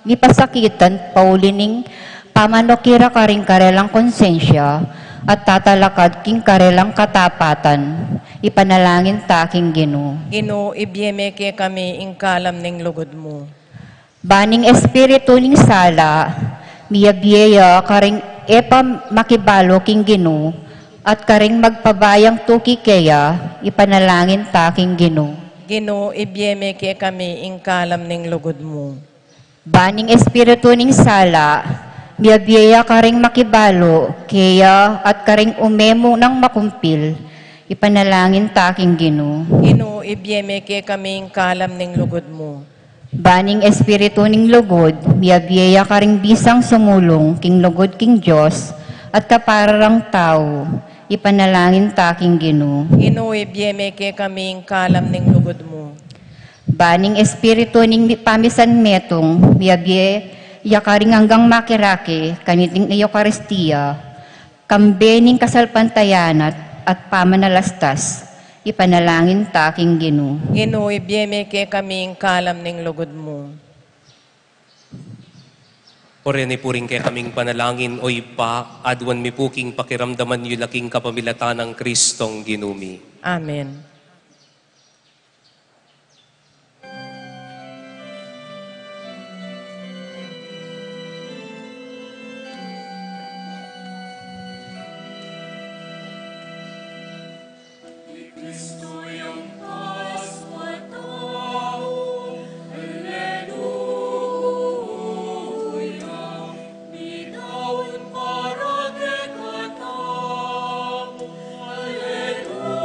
mipasakitan, paulining pamanokira ka rin karelang konsensya, at tatalakad king karelang katapatan, ipanalangin taking Ginoo. Ginoo, ibiyeme ke kami, ing kalam ning lugod mo. Baning Espiritu ning sala, miyabyeya karing epa makibalo king Ginoo, at karing magpabayang tuki kaya, ipanalangin taking Ginoo. Ginoo, ibiyeme ke kami, ing kalam ning lugod mo. Baning Espiritu ning sala, miyabyeya karing makibalo, kaya at karing umemo ng makumpil, ipanalangin taking Ginoo. Ginoo, ibiyeme ke kami, ing kalam ning lugod mo. Baning Espiritu ning lugod, miyabyeya karing bisang sumulong, king lugod king Diyos, at kapararang tao, ipanalangin taking Ginoo. Ginoo, ibiyeme ke kami, ing kalam ning lugod mo. Baning Espiritu ning pamisan metong, miyabyeya karing hanggang makiraki, kaniting Eucharistia, kambe ning kasalpantayanat, at pamanalastas, ipanalangin taking Ginoo. Ginoo, ibiyeme ke kami, ing kalam ning lugod mo. Orene puring kay kaming panalangin, oy pa, adwan mi puking pakiramdaman yu laking kapamilatan ng Kristong Ginumi. Amen. Cristo yung kaswatao, Alleluia. Binaon para kay katamo, Alleluia.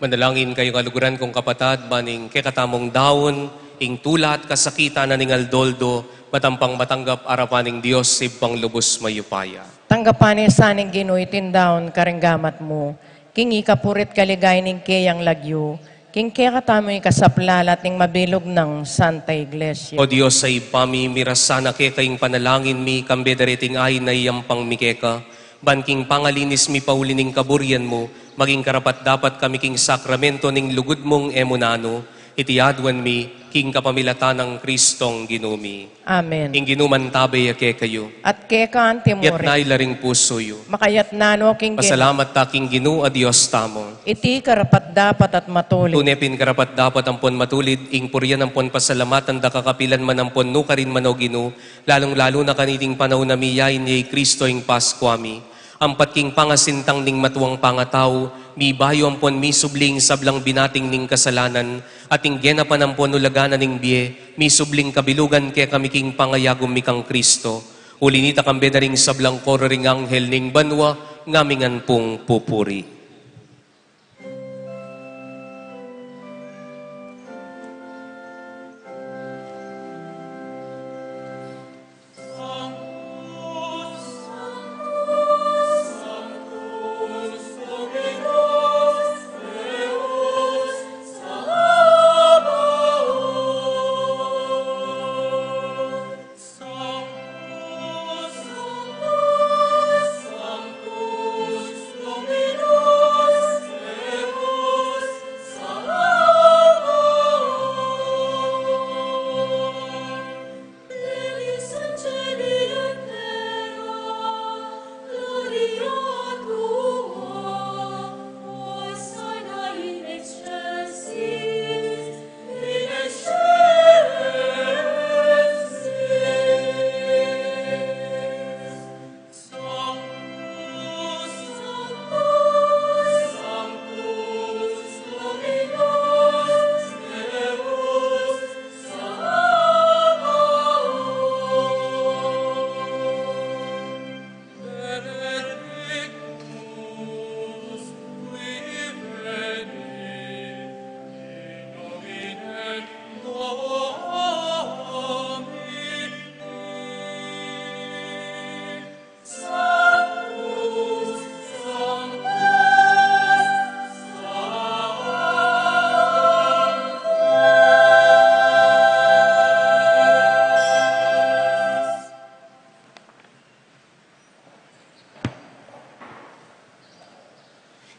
Manalangin kayo kaluguran kong kapatad, maning kekatamong daon, ing tula at kasakita na ning aldoldo, matampang matanggap arapaning Diyos, ibang lubos mayupaya. Tanggapan sa ning Ginoo itindaon karenggamat mo. King ikapurit kaligay ning kayang lagyo. King kaya katamoy kasaplalat ning mabilog ng Santa Iglesia. O Diyos ay pamimirasana ke kayong panalangin mi, kambedariting ay na iyang pangmikeka. Banking pangalinis mi paulining kaburyan mo, maging karapat dapat kami king sakramento ning lugod mong emunano, itiadwan mi, king kapamilatan ng Kristong ginumi. Amen. Ing ginuman tabay ake kayo, At kaya ka yat antimore. na ilaring puso yo. Makayat nano king Ginoo. Pasalamat ta king Ginoo a Diyos tamo. Iti karapat dapat at matuloy. Tunepin karapat dapat ampon matulid, ing puryan ampon pasalamatan da kakapilan man ampon no karin manaw Ginoo, lalong-lalo na kaniting panahon na miyayin ni Kristo ing Paskwami. Ampat king pangasintang ning matuwang pangataw, mi bayo ampon mi subling sablang binating ning kasalanan, ating genapan ampon ulaganan ning biye, mi subling kabilugan kaya kami king pangayagom mi kang Kristo. Ulinita kang bedaring sablang koro ring anghel ning banwa, ngamingan pong pupuri.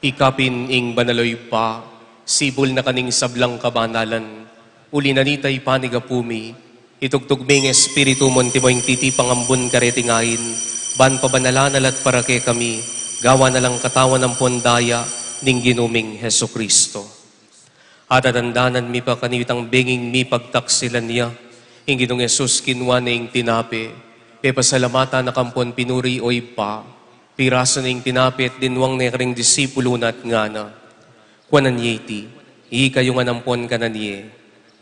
Ikapin ing banaloy pa, sibol na kaning sablang kabanalan, uli nanitay panigapumi, itugtugming espiritu monti mo ing titi pangambun karetingahin, ban pabanalanan at parake kami, gawa na lang katawan ng pondaya, ning ginuming Heso Kristo. At adandanan mi pa kanitang benging mi pagtaksilan niya, ing ginong Jesus kinwa na ing tinape, pepasalamata na kampon pinuri o ipa, piraso na ing tinapit dinwang na karing disipulo na at ngana. Kuanan yeti, kayo nga nampon ka na niye,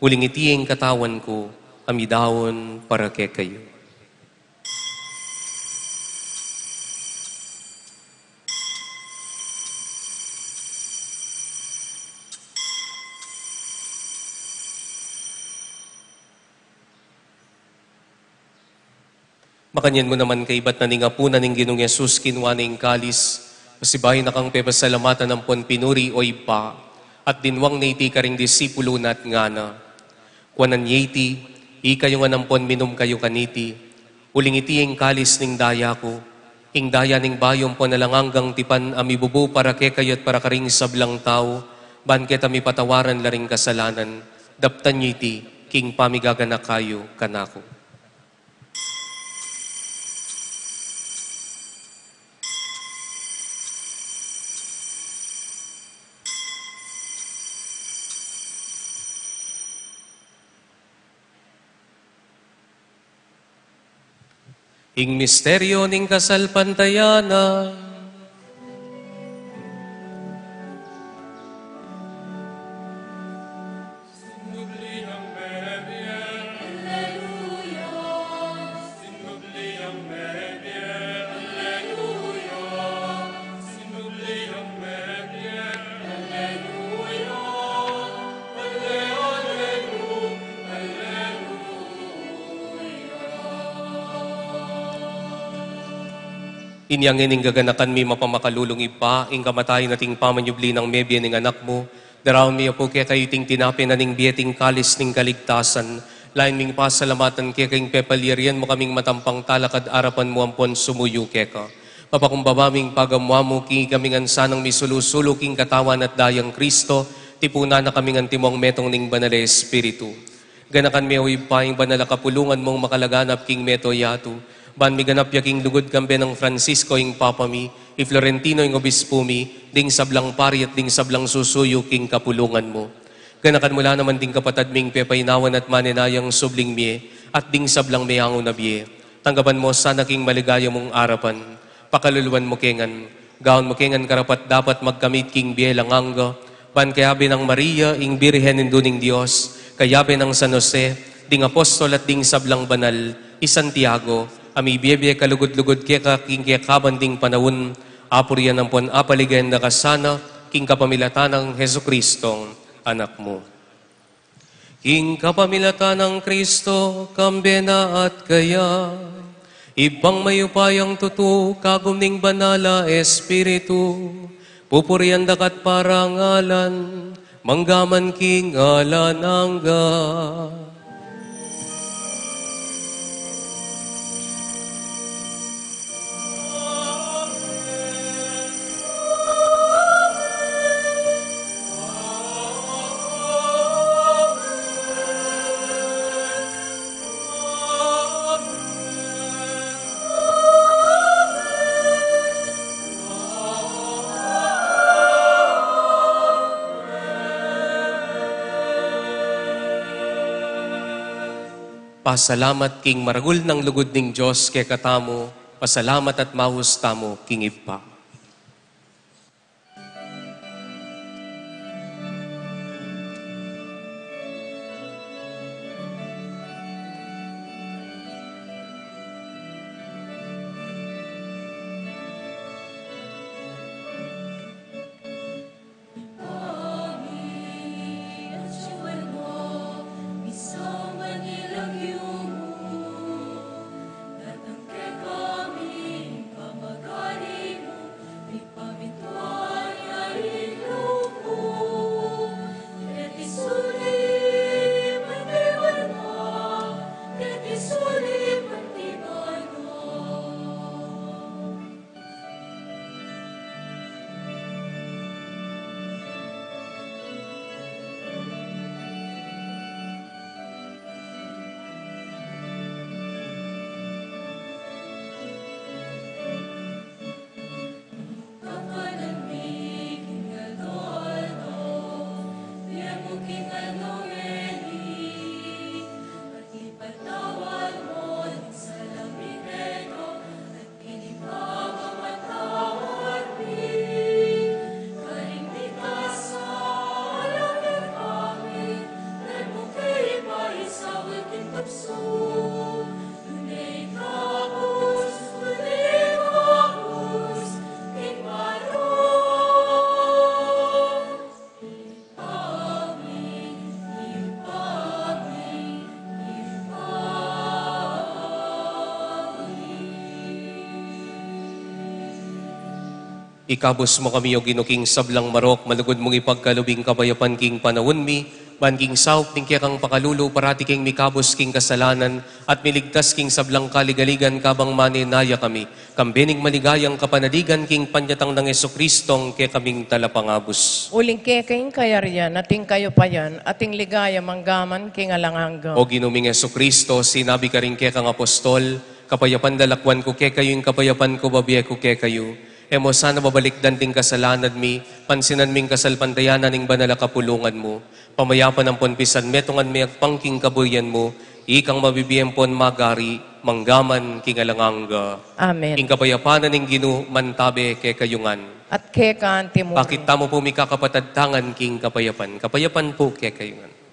uling itiing katawan ko, amidawon para ke kayo. Makanyan mo naman kay ba't na ningapunan ng Ginong Yesus kinwa ning kalis, pasibahin na kang pepasalamatan ng pon pinuri o ipa, at dinwang na iti karing disipulo na at ngana. Kuanan yeti, kayo nga ng pon minum kayo kaniti, uling iti ang kalis ning daya ko, ing daya ning bayong po nalanganggang tipan amibubo para ke kayo at para karing sablang tao, ban kita mi patawaran laring kasalanan, daptan nyo iti, king pamigagana kayo kanako. Ing misteryo ning kasalpantayana, Inyang ining gaganakan mi mapamakalulong ipa, ing kamatayan nating pamanyubli ng mebye ning anak mo, daraw mi po kaya kayo ting tinapin na ning bieting kalis ning kaligtasan, lain ming pasalamatan kaya kayong pepalirian mo kaming matampang talakad arapan mo ampon sumuyo keka. Papakumbabaming pagamwa mo, king kaming ansanang misulusulo, king katawan at dayang Kristo, tipuna na kaming antimong metong ning banal Espiritu. Ganakan mi o ipaing banal kapulungan mong makalaganap, king meto yatu. Ban mi ganap yaking lugod kambe ng Francisco ing Papa mi, i Florentino ing Obispo mi, ding sablang pari at ding sablang susuyo king kapulungan mo. Ganakan mula naman ding kapatad ming pepaynawan at maninayang subling mi, at ding sablang mayang unabye. Tanggapan mo sana king maligaya mong arapan, pakaluluan mo kengan, gaon mo kengan karapat dapat magkamit king bielang angga, ban kayabe ng Maria ing Birhen induning Diyos, kayabe ng San Jose, ding apostol at ding sablang banal, i Santiago, ami biyebye kalugod-lugod keka king kabanding panawun, apurian ng pon apaligan na kasana, king kapamilatan ng Heso Kristong anak mo. King kapamilatan ng Kristo, kambena at kaya, ibang mayupayang tutu, kagumning banala Espiritu, pupurian dakat parangalan, manggaman king alanangga. Pasalamat king maragul ng lugod ning Diyos kay katamo, pasalamat at mahustamo king ipa. Ikabos mo kami o ginuking sablang marok, malugod mong ipagkalubing kabayapan king panawon mi, ban king saup ning kang pakalulo, parati king mikabos king kasalanan, at miligtas king sablang kaligaligan kabang maninaya kami, kambening maligayang kapanadigan king panyatang ng Jesucristong ke kaming talapangabos. Uling kayong kayaryan, ating kayo pa yan, ating ligaya manggaman king alangangga. O ginuming Jesucristo, sinabi ka rin ke kang apostol, kapayapan dalakwan ko ke kayo, yung kapayapan ko babiye ko ke kayo. Emo sana babalikdan ting kasalanan mi, pansinan ming kasalpantayanan ning banala kapulungan mo. Pamayapan ang ponpisan metongan mi agpangking kabuyan mo, ikang mabibiyempon magari, manggaman king alangangga. Amen. King kapayapanan ning Ginu mantabe ke kayungan. At keka antimuro. Bakit tamo po mi kakapatadtangan king kapayapan? Kapayapan po ke kayungan.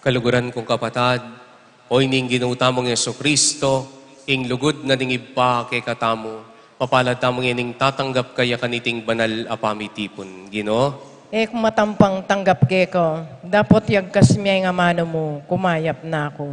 Kaluguran kong kapatad, o ining ginutamong Yeso Kristo, ing lugod na ning iba kay katamo, papalad tamong ining tatanggap kaya kaniting banal apamitipon. Ginoo, Kung matampang tanggap ke ko, dapat yagkas miyay nga mano mo, kumayap na ako.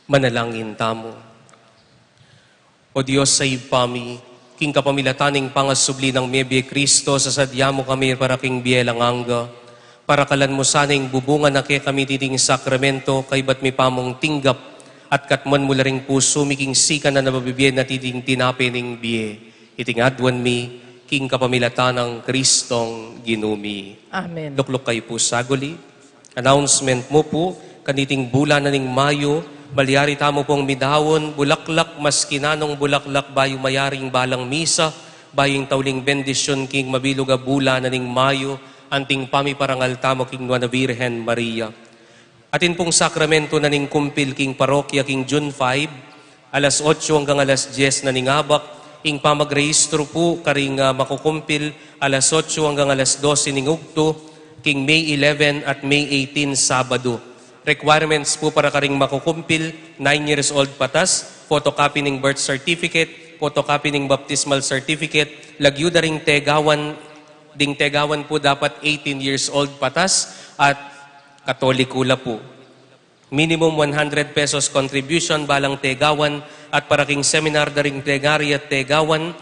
Manalangin tamo. O Diyos sa ipami, king kapamilataning pangasubli ng Mebye Kristo, sa sadya mo kami para king bielang angga, para kalan mo sanang bubungan na kay kami titing sakramento, kay ba't mi pamong tinggap, at katman mula ring puso, miking sika na nababibye na titing tinapining biye. Itingadwan mi, king kapamilatanang Kristong ginumi. Amen. Luklok kayo po saguli. Announcement mo po, kaniting bulan na ning Mayo, malyari tamo pong midawon, bulaklak, maskinanong bulaklak, bayo mayaring balang misa, bayong tauling bendisyon, king mabiluga bulan na ning Mayo, anting pamiparangal tamo, king Nuana Virgen Maria. Atin pong sakramento na ning kumpil, king parokya, king June 5, alas 8 hanggang alas 10 na ning abak, ing pamagrehistro po, karing makukumpil, alas 8 hanggang alas 12 ning ugto, king May 11 at May 18 Sabado. Requirements po para karing makukumpil, 9 years old patas, photocopy ng birth certificate, photocopy ng baptismal certificate, lagyo da ring tegawan, ding tegawan po dapat 18 years old patas, at katolikula po. Minimum 100 pesos contribution balang tegawan, at para king seminar da ring tegari at tegawan,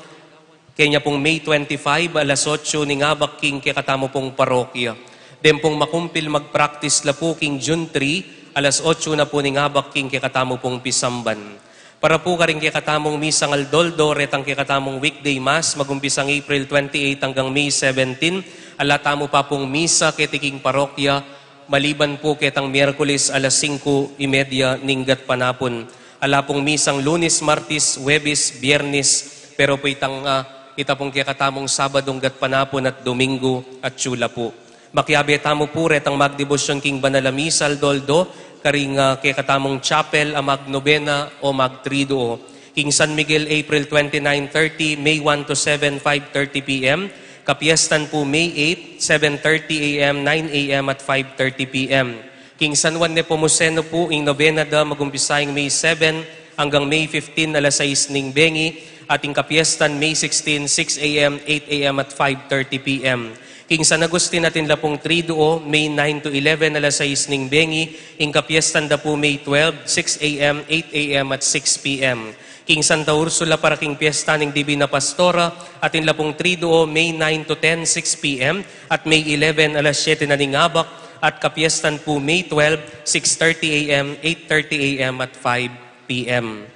kanya pong May 25, alas 8 ning abak king kikatamo pong parokya. Dem pong makumpil mag-practice la po king June 3, alas 8 na po ning abak king kikatamo pong pisamban. Para po karing kikatamong misang aldoldo, retang kikatamong weekday mass, magumpisang April 28 hanggang May 17, alatamo pa pong misa ketiking parokya, maliban po ketang Miyerkules alas 5:30 ninggat panapon. Ala pong misang Lunes, Martes, Huwebes, Biyernes, pero po ita pong kikatamong Sabadong gat panapon at Domingo at Tsula po. Makiabe tamo po retang magdebosyon king Banalamisal Doldo, karing kikatamong chapel, magnobena o magtrido. King San Miguel, April 29-30, May 1 to 7, 5:30 p.m. Kapiestan po May 8, 7:30 a.m., 9 a.m. at 5:30 p.m. King San Juan Nepomuceno po, ing nobena da, magumpisayang May 7 hanggang May 15, alas 6 ning bengi, ating kapiestan May 16, 6 a.m., 8 a.m. at 5:30 p.m. King San Agustin natin la pong triduo, May 9 to 11, alas 6 ning bengi, ing kapiestan da po May 12, 6 a.m., 8 a.m. at 6 p.m. King Santa Ursula para king piyesta ng Divina Pastora, atin la pong triduo, May 9 to 10, 6 p.m. at May 11, alas 7 na ning abak, at kapiestan po May 12, 6:30 a.m., 8:30 a.m. at 5 p.m.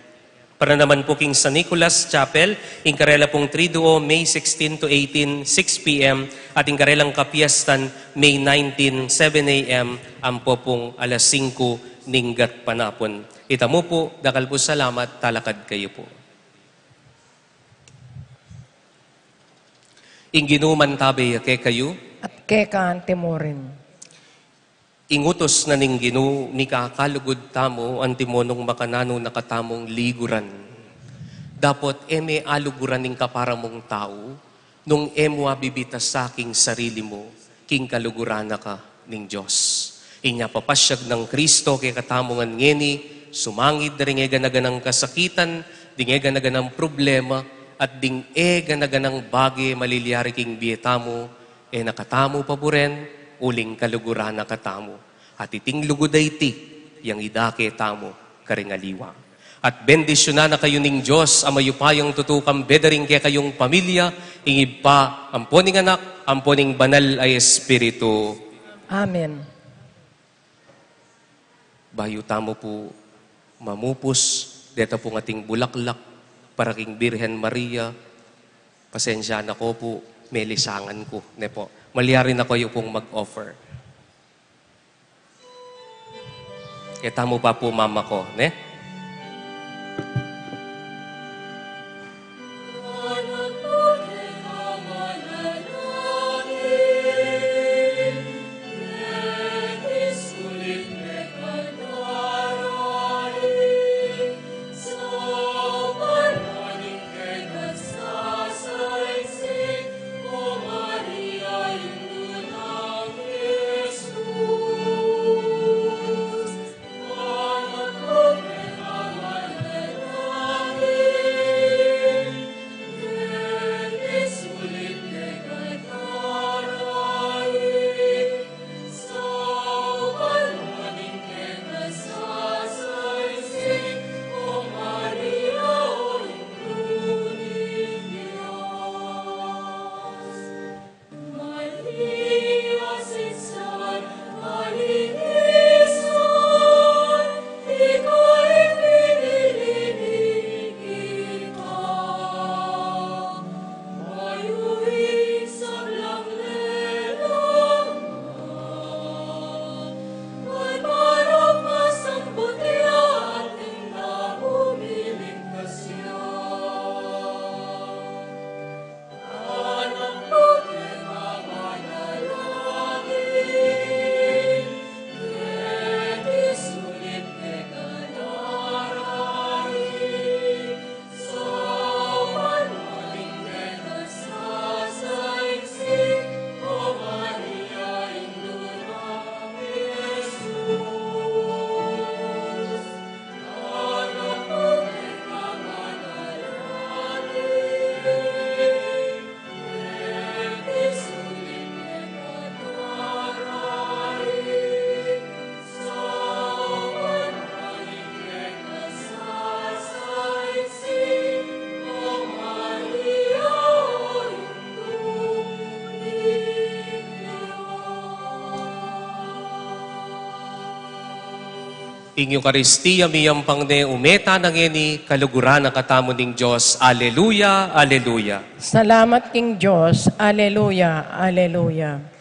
Para naman po king San Nicolas Chapel, ing karela pong triduo, May 16 to 18, 6 p.m. at ing karelang kapiestan, May 19, 7 a.m. ampo pong alas 5 ninggat panapon. Itamo po, dakal po salamat, talakad kayo po. Ing ginuman tabi kay kayo, At keka antimorin. ingutos na ning Ginoo ni kakalugod tamo antimonong makanano nakatamong liguran. Dapat eme aluguran ning kaparamong tao, nung emo bibitas sa aking sarili mo, king kaluguran na ka ning Diyos. Inya papasyag ng Kristo kay katamongan ngeni, sumangid na rin ganaganang kasakitan, ding ganaganang problema, at ding ganaganang bagay maliliari king biyetamo, nakatamo pa buren, uling kaluguran na katamo. At iting luguday ti, yang idake tamo karingaliwa. At bendisyonan na kayo ning Diyos, amayupayang tutukang bedaring kaya kayong pamilya, ingib pa, amponing anak, amponing banal ay Espiritu. Amen. Bayo tamo po mamupos, deta po ating bulaklak, para king Birhen Maria, pasensya na ko po, may lisangan ko. Ne po, malyari na kayo pong mag-offer. Kaya tamo pa po mama ko, ne? Ing Eucharistia miyang pangne umeta ng eni kaluguran ng katamo ning Diyos. Aleluya, aleluya. Salamat King Diyos. Aleluya, aleluya.